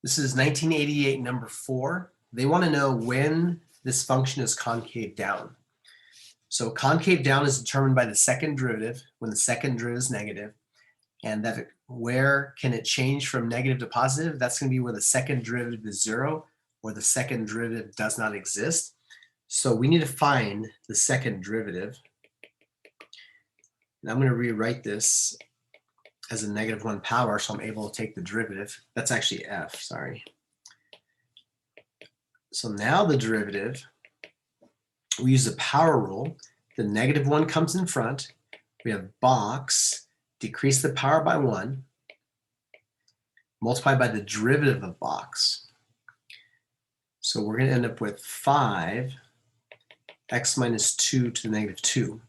This is 1988, number 4. They want to know when this function is concave down. So concave down is determined by the second derivative, when the second derivative is negative, and that where can it change from negative to positive? That's going to be where the second derivative is 0 or the second derivative does not exist. So we need to find the second derivative. And I'm going to rewrite this as a -1 power, so I'm able to take the derivative. That's actually f, sorry. So now the derivative, we use the power rule. The -1 comes in front. We have box, decrease the power by 1, multiply by the derivative of box. So we're going to end up with 5 x minus 2 to the -2.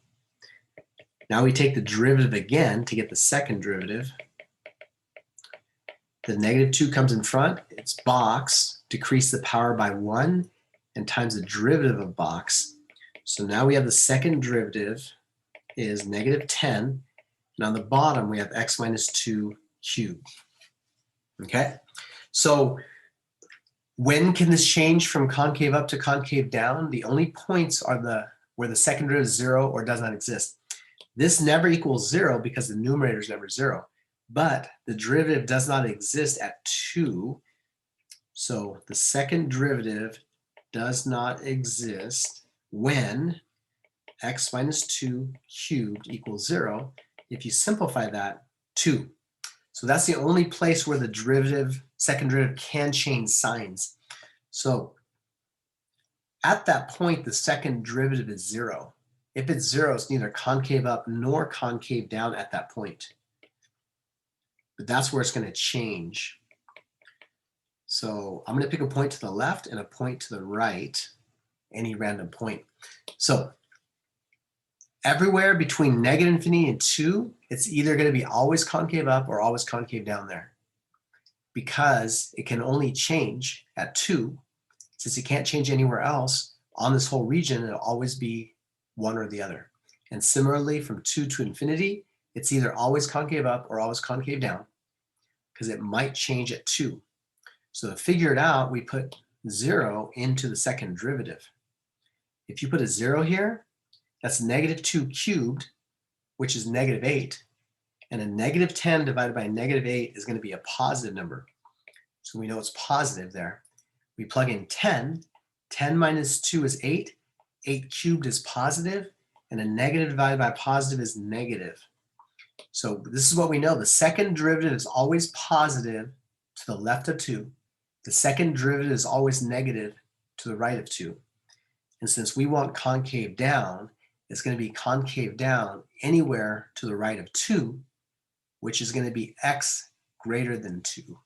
Now we take the derivative again to get the second derivative. The -2 comes in front, it's box, decrease the power by 1, and times the derivative of box. So now we have the second derivative is -10, and on the bottom we have x minus 2 cubed. Okay, so when can this change from concave up to concave down? The only points are where the second derivative is 0 or does not exist. This never equals 0 because the numerator is never 0, but the derivative does not exist at 2. So the second derivative does not exist when x minus 2 cubed equals 0. If you simplify that, 2. So that's the only place where the derivative, second derivative, can change signs. So at that point, the second derivative is 0. If it's 0, it's neither concave up nor concave down at that point. But that's where it's going to change. So I'm going to pick a point to the left and a point to the right, any random point. So everywhere between -infinity and 2, it's either going to be always concave up or always concave down there. Because it can only change at 2, since it can't change anywhere else, on this whole region, it'll always be one or the other. And similarly, from 2 to infinity, it's either always concave up or always concave down, because it might change at 2. So to figure it out, we put 0 into the second derivative. If you put a 0 here, that's -2 cubed, which is -8. And a -10 divided by -8 is going to be a positive number. So we know it's positive there. We plug in 10. 10 minus 2 is 8. 8 cubed is positive, and a negative divided by positive is negative. So this is what we know. The second derivative is always positive to the left of 2. The second derivative is always negative to the right of 2. And since we want concave down, it's going to be concave down anywhere to the right of 2, which is going to be x greater than 2.